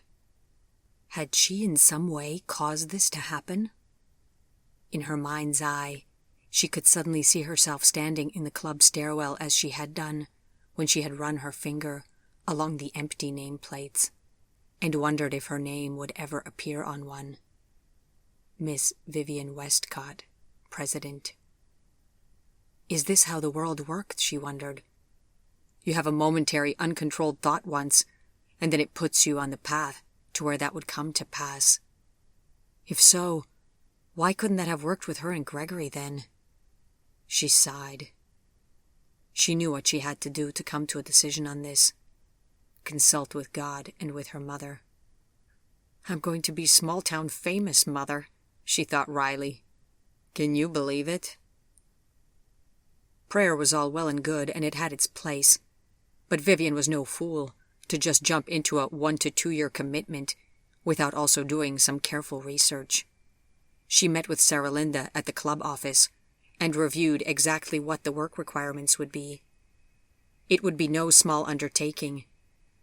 Had she in some way caused this to happen? In her mind's eye, she could suddenly see herself standing in the club stairwell as she had done when she had run her finger along the empty nameplates, and wondered if her name would ever appear on one. Miss Vivian Westcott, President. Is this how the world worked, she wondered. You have a momentary, uncontrolled thought once, and then it puts you on the path to where that would come to pass. If so, why couldn't that have worked with her and Gregory then? She sighed. She knew what she had to do to come to a decision on this. Consult with God and with her mother. I'm going to be small-town famous, Mother, she thought wryly. Can you believe it? Prayer was all well and good, and it had its place. But Vivian was no fool to just jump into a 1 to 2 year commitment without also doing some careful research. She met with Sarah Linda at the club office and reviewed exactly what the work requirements would be. It would be no small undertaking,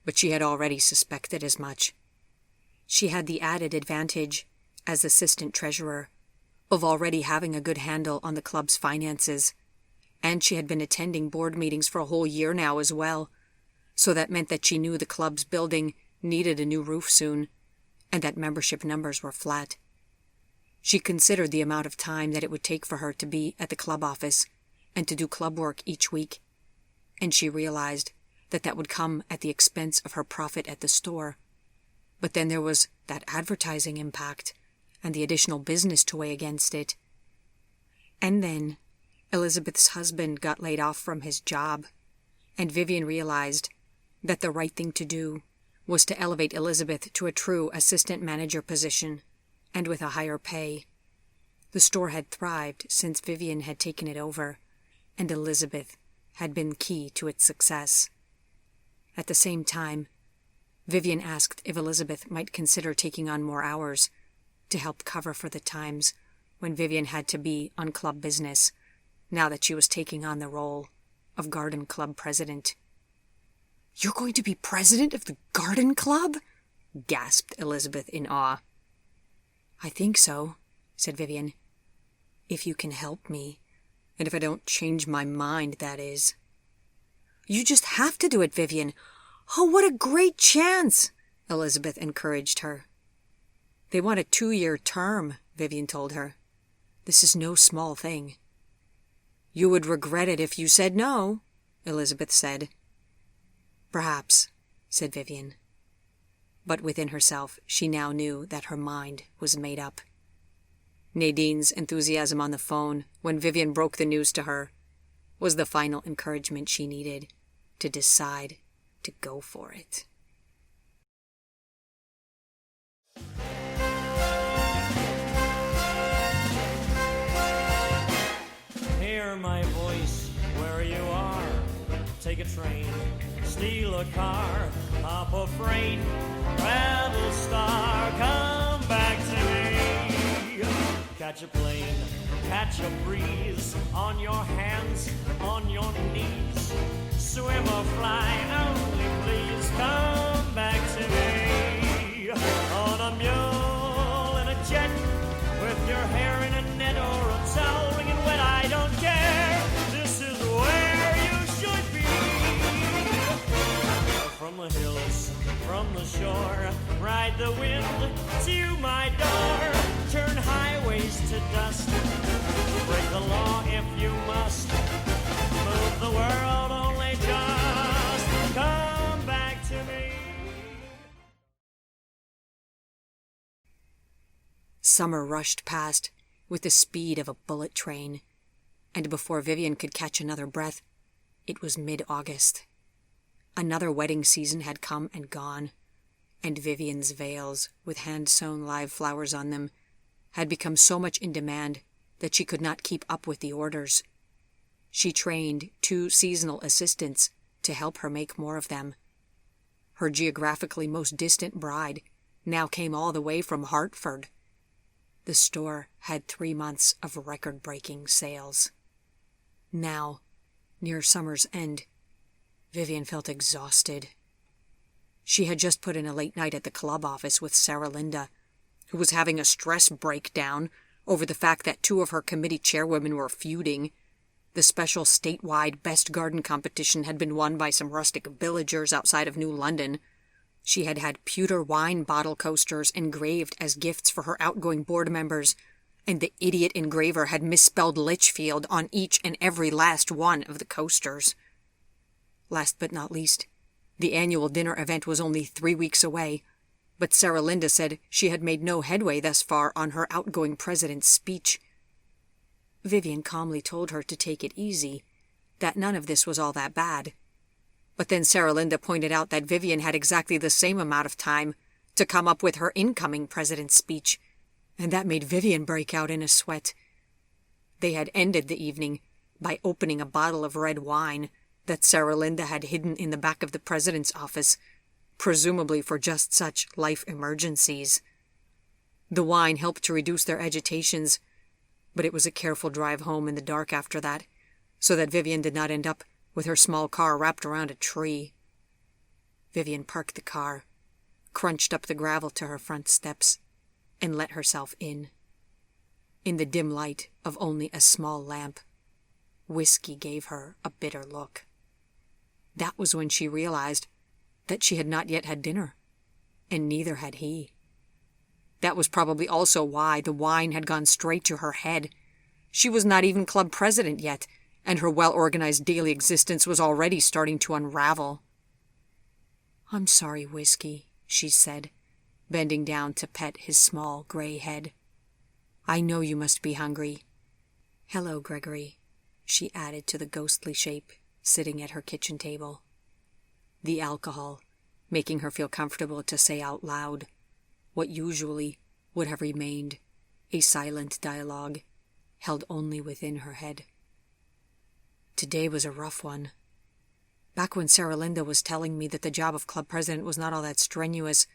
but she had already suspected as much. She had the added advantage, as assistant treasurer, of already having a good handle on the club's finances, and she had been attending board meetings for a whole year now as well, so that meant that she knew the club's building needed a new roof soon, and that membership numbers were flat. She considered the amount of time that it would take for her to be at the club office and to do club work each week, and she realized that that would come at the expense of her profit at the store. But then there was that advertising impact and the additional business to weigh against it. And then Elizabeth's husband got laid off from his job, and Vivian realized that the right thing to do was to elevate Elizabeth to a true assistant manager position, and with a higher pay. The store had thrived since Vivian had taken it over, and Elizabeth had been key to its success. At the same time, Vivian asked if Elizabeth might consider taking on more hours to help cover for the times when Vivian had to be on club business, now that she was taking on the role of garden club president. "You're going to be president of the garden club?" gasped Elizabeth in awe. "I think so," said Vivian. "If you can help me, and if I don't change my mind, that is." "You just have to do it, Vivian. Oh, what a great chance!" Elizabeth encouraged her. "They want a 2-year term," Vivian told her. "This is no small thing." "You would regret it if you said no," Elizabeth said. "Perhaps," said Vivian. But within herself, she now knew that her mind was made up. Nadine's enthusiasm on the phone when Vivian broke the news to her, was the final encouragement she needed to decide to go for it. Hear my voice where you are. Take a train, steal a car, hop a freight, travel star, come back to me. Catch a plane, catch a breeze, on your hands, on your knees. Swim or fly, only please come back to me. On a mule in a jet, with your hair in a net or a towel wringing wet, I don't care. This is where you should be. From the hills, from the shore, ride the wind to my door. Turn highways to dust, break the law if you must. Move the world, only just come back to me. Summer rushed past with the speed of a bullet train, and before Vivian could catch another breath, it was mid-August. Another wedding season had come and gone, and Vivian's veils, with hand-sewn live flowers on them, had become so much in demand that she could not keep up with the orders. She trained 2 seasonal assistants to help her make more of them. Her geographically most distant bride now came all the way from Hartford. The store had 3 months of record-breaking sales. Now, near summer's end, Vivian felt exhausted. She had just put in a late night at the club office with Sarah Linda, who was having a stress breakdown over the fact that 2 of her committee chairwomen were feuding. The special statewide Best Garden competition had been won by some rustic villagers outside of New London. She had had pewter wine bottle coasters engraved as gifts for her outgoing board members, and the idiot engraver had misspelled Litchfield on each and every last one of the coasters. Last but not least, the annual dinner event was only 3 weeks away, but Sarah Linda said she had made no headway thus far on her outgoing president's speech. Vivian calmly told her to take it easy, that none of this was all that bad. But then Sarah Linda pointed out that Vivian had exactly the same amount of time to come up with her incoming president's speech, and that made Vivian break out in a sweat. They had ended the evening by opening a bottle of red wine that Sarah Linda had hidden in the back of the president's office, presumably for just such life emergencies. The wine helped to reduce their agitations, but it was a careful drive home in the dark after that, so that Vivian did not end up with her small car wrapped around a tree. Vivian parked the car, crunched up the gravel to her front steps, and let herself in. In the dim light of only a small lamp, whiskey gave her a bitter look. That was when she realized that she had not yet had dinner, and neither had he. That was probably also why the wine had gone straight to her head. She was not even club president yet, and her well-organized daily existence was already starting to unravel. "I'm sorry, Whiskey," she said, bending down to pet his small gray head. "I know you must be hungry. Hello, Gregory," she added to the ghostly shape sitting at her kitchen table. The alcohol making her feel comfortable to say out loud what usually would have remained a silent dialogue held only within her head. Today was a rough one. Back when Sarah Linda was telling me that the job of club president was not all that strenuous,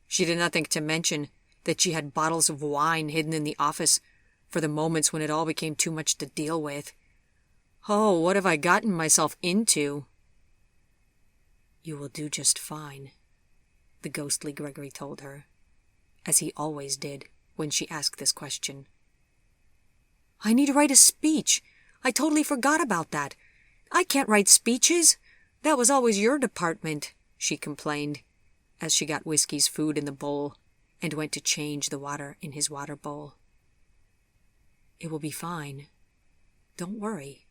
she did not think to mention that she had bottles of wine hidden in the office for the moments when it all became too much to deal with. Oh, what have I gotten myself into? "You will do just fine," the ghostly Gregory told her, as he always did when she asked this question. "I need to write a speech. I totally forgot about that. I can't write speeches. That was always your department," she complained, as she got Whiskey's food in the bowl and went to change the water in his water bowl. "It will be fine. Don't worry,"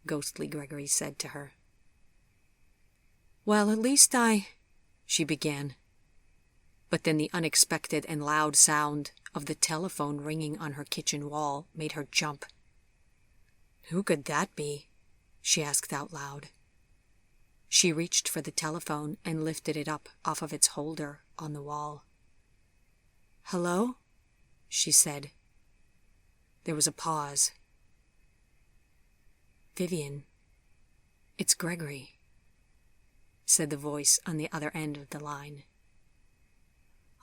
ghostly Gregory said to her. "Well, at least she began. But then the unexpected and loud sound of the telephone ringing on her kitchen wall made her jump. Who could that be? she asked out loud. She reached for the telephone and lifted it up off of its holder on the wall. "Hello?" she said. There was a pause. "Vivian, it's Gregory," said the voice on the other end of the line.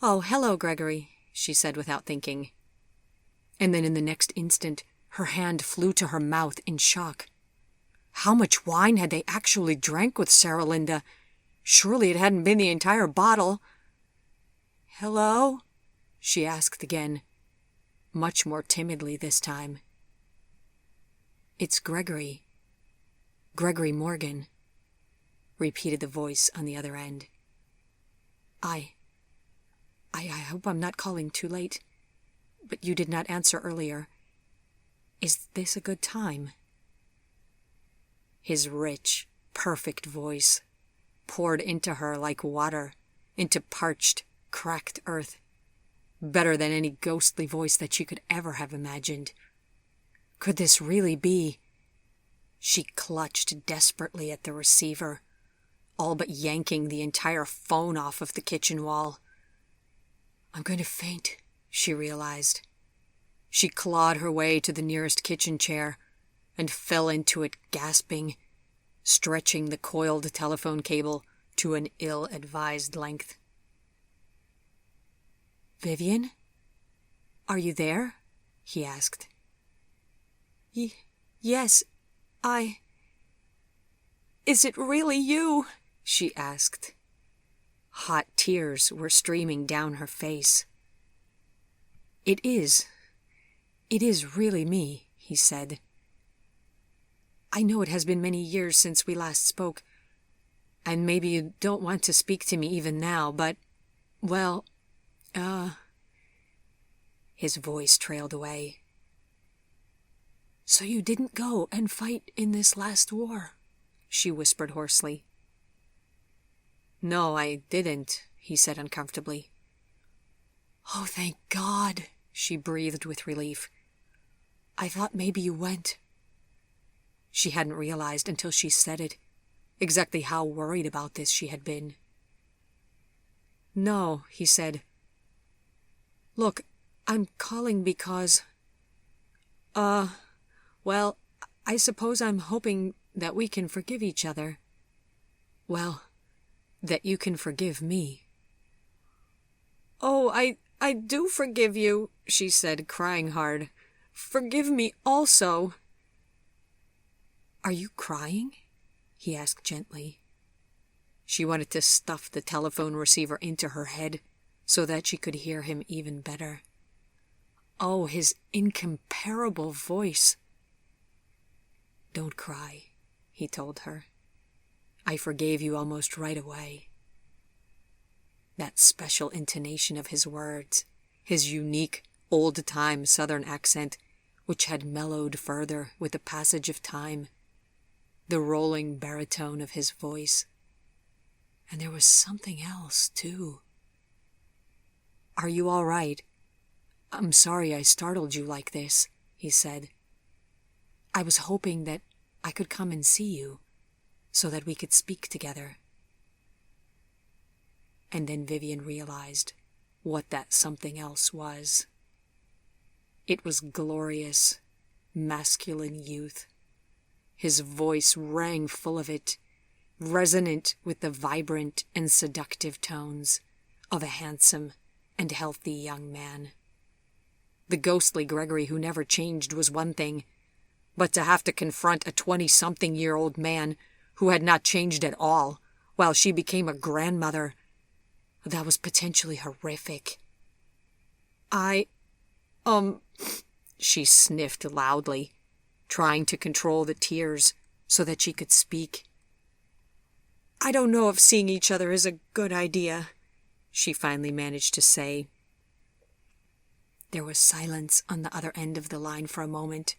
"Oh, hello, Gregory," she said without thinking. And then in the next instant, her hand flew to her mouth in shock. How much wine had they actually drank with Sarah Linda? Surely it hadn't been the entire bottle. "Hello?" she asked again, much more timidly this time. "It's Gregory. Gregory Morgan," repeated the voice on the other end. I hope I'm not calling too late, but you did not answer earlier. Is this a good time?" His rich, perfect voice poured into her like water into parched, cracked earth, better than any ghostly voice that she could ever have imagined. Could this really be? She clutched desperately at the receiver, all but yanking the entire phone off of the kitchen wall. "I'm going to faint," she realized. She clawed her way to the nearest kitchen chair and fell into it, gasping, stretching the coiled telephone cable to an ill-advised length. "Vivian? Are you there?" he asked. Yes, Is it really you?" she asked. Hot tears were streaming down her face. It is really me," he said. "I know it has been many years since we last spoke, and maybe you don't want to speak to me even now, but, well, His voice trailed away. "So you didn't go and fight in this last war?" she whispered hoarsely. "No, I didn't," he said uncomfortably. "Oh, thank God," she breathed with relief. "I thought maybe you went." She hadn't realized until she said it exactly how worried about this she had been. "No," he said. "Look, I'm calling because... well, I suppose I'm hoping that we can forgive each other. Well, that you can forgive me." "Oh, I do forgive you," she said, crying hard. "Forgive me also." "Are you crying?" he asked gently. She wanted to stuff the telephone receiver into her head so that she could hear him even better. Oh, his incomparable voice. "Don't cry," he told her. "I forgave you almost right away." That special intonation of his words, his unique, old-time Southern accent, which had mellowed further with the passage of time, the rolling baritone of his voice. And there was something else, too. "Are you all right? I'm sorry I startled you like this," he said. "I was hoping that I could come and see you, so that we could speak together." And then Vivian realized what that something else was. It was glorious, masculine youth. His voice rang full of it, resonant with the vibrant and seductive tones of a handsome and healthy young man. The ghostly Gregory who never changed was one thing, but to have to confront a 20-something-year-old man who had not changed at all while she became a grandmother, that was potentially horrific. She sniffed loudly, trying to control the tears so that she could speak. "I don't know if seeing each other is a good idea," she finally managed to say. There was silence on the other end of the line for a moment,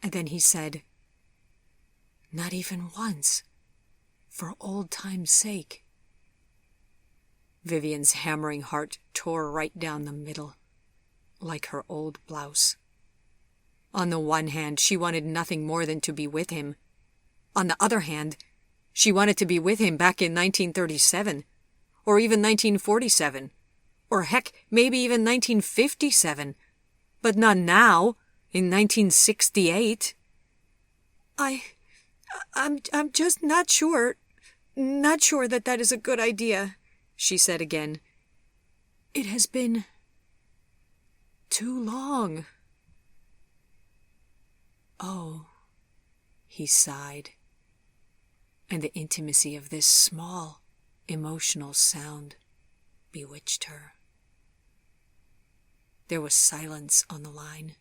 and then he said, "Not even once, for old time's sake." Vivian's hammering heart tore right down the middle, like her old blouse. On the one hand, she wanted nothing more than to be with him, On the other hand, she wanted to be with him back in 1937, or even 1947, or heck, maybe even 1957, but not now, in 1968. I'm just not sure that is a good idea, she said again. It has been too long. Oh, he sighed, and the intimacy of this small, emotional sound bewitched her. There was silence on the line.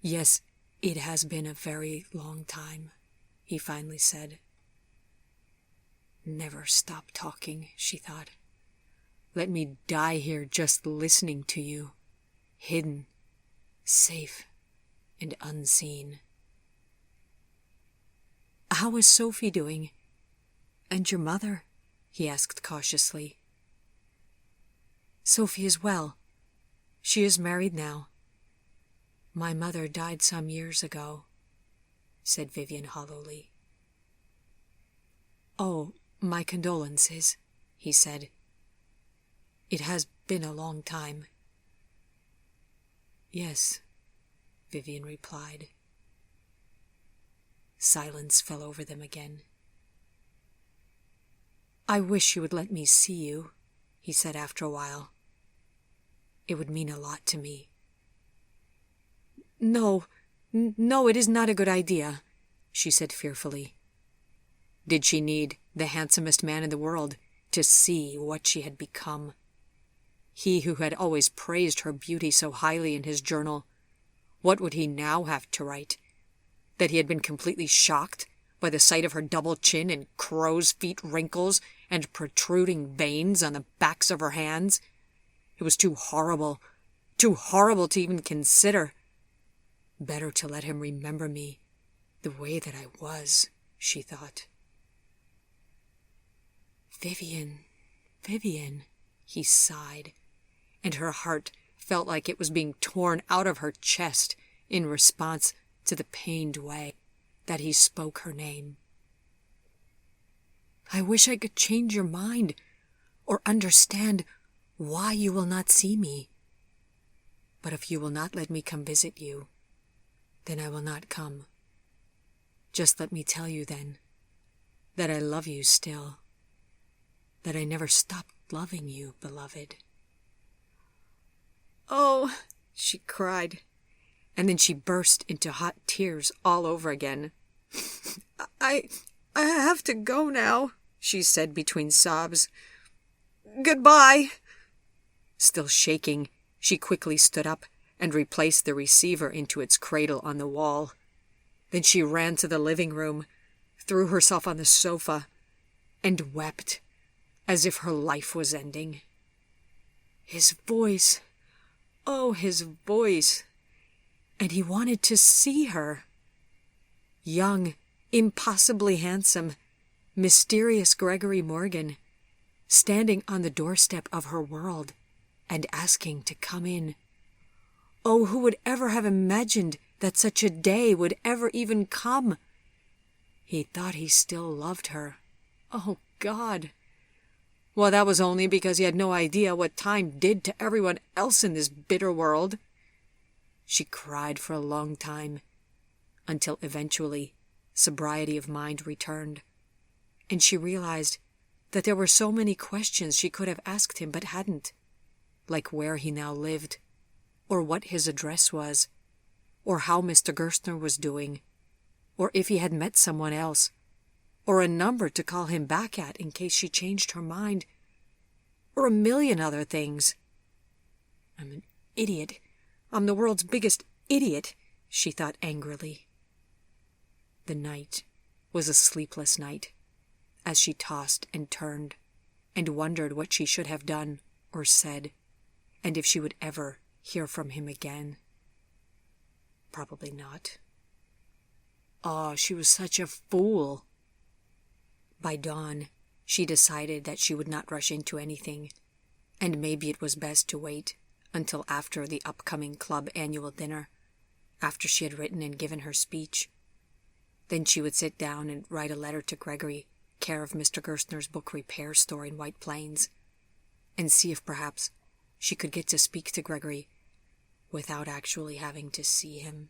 Yes, it has been a very long time, he finally said. Never stop talking, she thought. Let me die here just listening to you, hidden, safe, and unseen. How is Sophie doing? And your mother? He asked cautiously. Sophie is well. She is married now. My mother died some years ago, said Vivian hollowly. Oh, my condolences, he said. It has been a long time. Yes, Vivian replied. Silence fell over them again. I wish you would let me see you, he said after a while. It would mean a lot to me. No, it is not a good idea, she said fearfully. Did she need the handsomest man in the world to see what she had become? He who had always praised her beauty so highly in his journal, what would he now have to write? That he had been completely shocked by the sight of her double chin and crow's feet wrinkles and protruding veins on the backs of her hands? It was too horrible to even consider. Better to let him remember me the way that I was, she thought. Vivian, he sighed, and her heart felt like it was being torn out of her chest in response to the pained way that he spoke her name. I wish I could change your mind or understand why you will not see me. But if you will not let me come visit you, then I will not come. Just let me tell you then that I love you still, that I never stopped loving you, beloved. Oh, she cried, and then she burst into hot tears all over again. I have to go now, she said between sobs. Goodbye. Still shaking, she quickly stood up and replaced the receiver into its cradle on the wall. Then she ran to the living room, threw herself on the sofa, and wept as if her life was ending. His voice, oh, his voice, and he wanted to see her. Young, impossibly handsome, mysterious Gregory Morgan, standing on the doorstep of her world and asking to come in. Oh, who would ever have imagined that such a day would ever even come? He thought he still loved her. Oh, God. Well, that was only because he had no idea what time did to everyone else in this bitter world. She cried for a long time, until eventually sobriety of mind returned, and she realized that there were so many questions she could have asked him but hadn't, like where he now lived, or what his address was, or how Mr. Gerstner was doing, or if he had met someone else, or a number to call him back at in case she changed her mind, or a million other things. I'm an idiot. I'm the world's biggest idiot, she thought angrily. The night was a sleepless night, as she tossed and turned, and wondered what she should have done or said, and if she would ever hear from him again. Probably not. Oh, she was such a fool. By dawn, she decided that she would not rush into anything, and maybe it was best to wait until after the upcoming club annual dinner, after she had written and given her speech. Then she would sit down and write a letter to Gregory, care of Mr. Gerstner's book repair store in White Plains, and see if perhaps she could get to speak to Gregory without actually having to see him.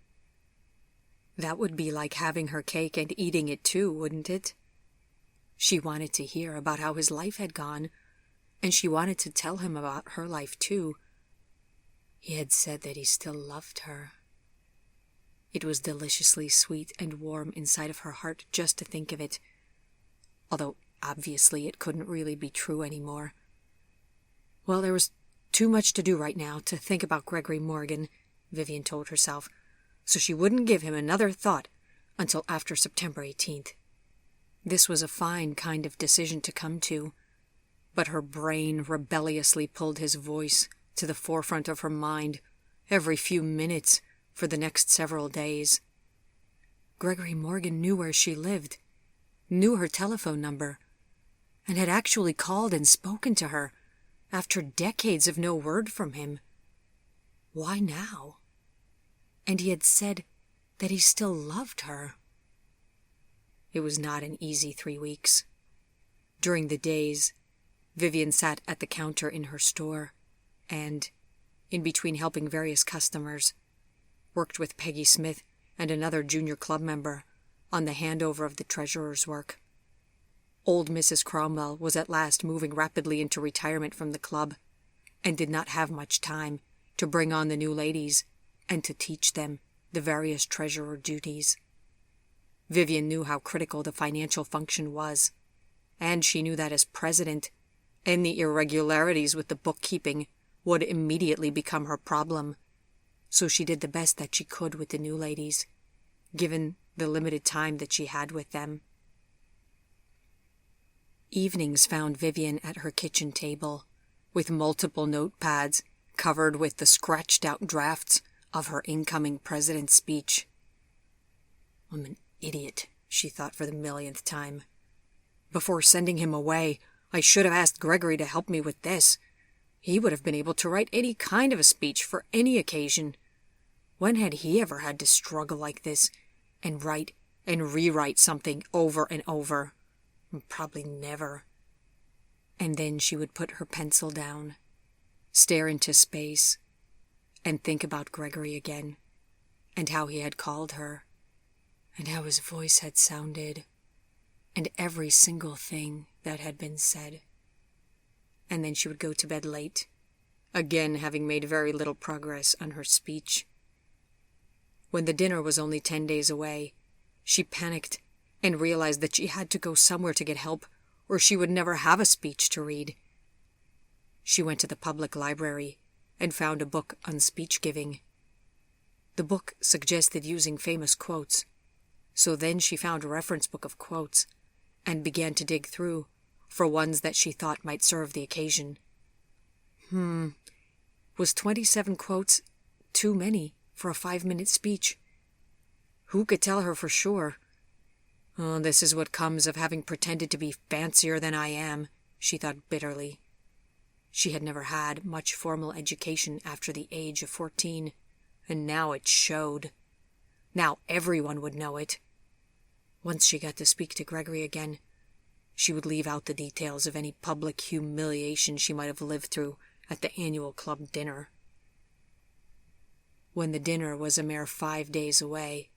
That would be like having her cake and eating it too, wouldn't it? She wanted to hear about how his life had gone, and she wanted to tell him about her life too. He had said that he still loved her. It was deliciously sweet and warm inside of her heart just to think of it, although obviously it couldn't really be true anymore. Well, there was too much to do right now to think about Gregory Morgan, Vivian told herself, so she wouldn't give him another thought until after September 18th. This was a fine kind of decision to come to, but her brain rebelliously pulled his voice to the forefront of her mind every few minutes for the next several days. Gregory Morgan knew where she lived, knew her telephone number, and had actually called and spoken to her after decades of no word from him. Why now? And he had said that he still loved her. It was not an easy 3 weeks. During the days, Vivian sat at the counter in her store and, in between helping various customers, worked with Peggy Smith and another junior club member on the handover of the treasurer's work. Old Mrs. Cromwell was at last moving rapidly into retirement from the club and did not have much time to bring on the new ladies and to teach them the various treasurer duties. Vivian knew how critical the financial function was, and she knew that as president, any irregularities with the bookkeeping would immediately become her problem. So she did the best that she could with the new ladies, given the limited time that she had with them. Evenings found Vivian at her kitchen table, with multiple notepads covered with the scratched-out drafts of her incoming president's speech. I'm an idiot, she thought for the millionth time. Before sending him away, I should have asked Gregory to help me with this. He would have been able to write any kind of a speech for any occasion. When had he ever had to struggle like this and write and rewrite something over and over? Probably never. And then she would put her pencil down, stare into space, and think about Gregory again, and how he had called her, and how his voice had sounded, and every single thing that had been said. And then she would go to bed late, again having made very little progress on her speech. When the dinner was only 10 days away, she panicked and realized that she had to go somewhere to get help, or she would never have a speech to read. She went to the public library and found a book on speech giving. The book suggested using famous quotes, so then she found a reference book of quotes and began to dig through for ones that she thought might serve the occasion. Was 27 quotes too many for a 5-minute speech? Who could tell her for sure? Oh, this is what comes of having pretended to be fancier than I am, she thought bitterly. She had never had much formal education after the age of 14, and now it showed. Now everyone would know it. Once she got to speak to Gregory again, she would leave out the details of any public humiliation she might have lived through at the annual club dinner. When the dinner was a mere 5 days away,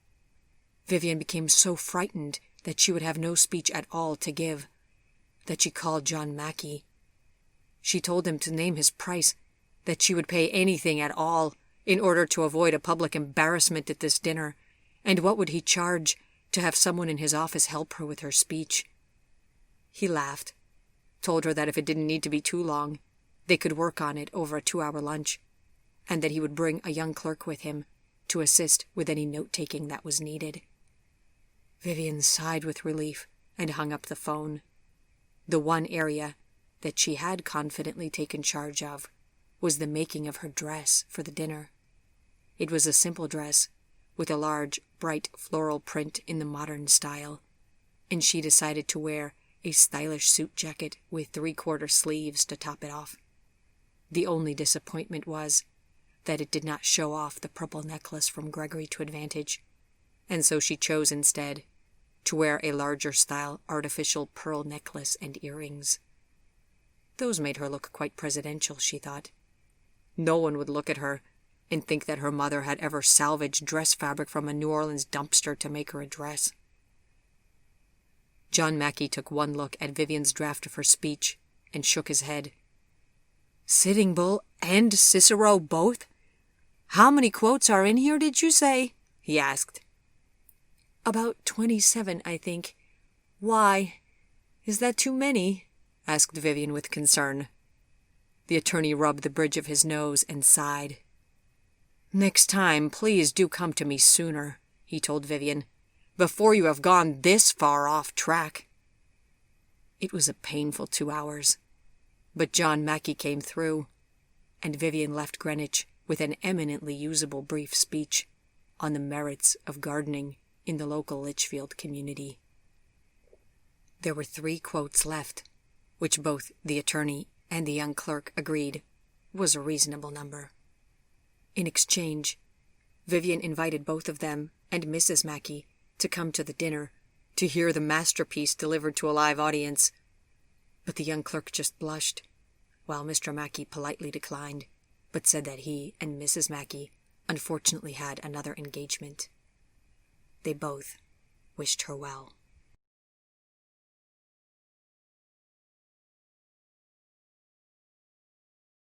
Vivian became so frightened that she would have no speech at all to give, that she called John Mackey. She told him to name his price, that she would pay anything at all in order to avoid a public embarrassment at this dinner, and what would he charge to have someone in his office help her with her speech. He laughed, told her that if it didn't need to be too long, they could work on it over a 2-hour lunch, and that he would bring a young clerk with him to assist with any note-taking that was needed. Vivian sighed with relief and hung up the phone. The one area that she had confidently taken charge of was the making of her dress for the dinner. It was a simple dress with a large, bright floral print in the modern style, and she decided to wear a stylish suit jacket with 3/4 sleeves to top it off. The only disappointment was that it did not show off the purple necklace from Gregory to advantage, and so she chose instead to wear a larger-style artificial pearl necklace and earrings. Those made her look quite presidential, she thought. No one would look at her and think that her mother had ever salvaged dress fabric from a New Orleans dumpster to make her a dress. John Mackey took one look at Vivian's draft of her speech and shook his head. Sitting Bull and Cicero both? How many quotes are in here, did you say? He asked. About 27, I think. Why? Is that too many? Asked Vivian with concern. The attorney rubbed the bridge of his nose and sighed. Next time, please do come to me sooner, he told Vivian, before you have gone this far off track. It was a painful 2 hours, but John Mackey came through, and Vivian left Greenwich with an eminently usable brief speech on the merits of gardening in the local Litchfield community. There were 3 quotes left, which both the attorney and the young clerk agreed was a reasonable number. In exchange, Vivian invited both of them and Mrs. Mackey to come to the dinner to hear the masterpiece delivered to a live audience, but the young clerk just blushed, while Mr. Mackey politely declined, but said that he and Mrs. Mackey unfortunately had another engagement. They both wished her well.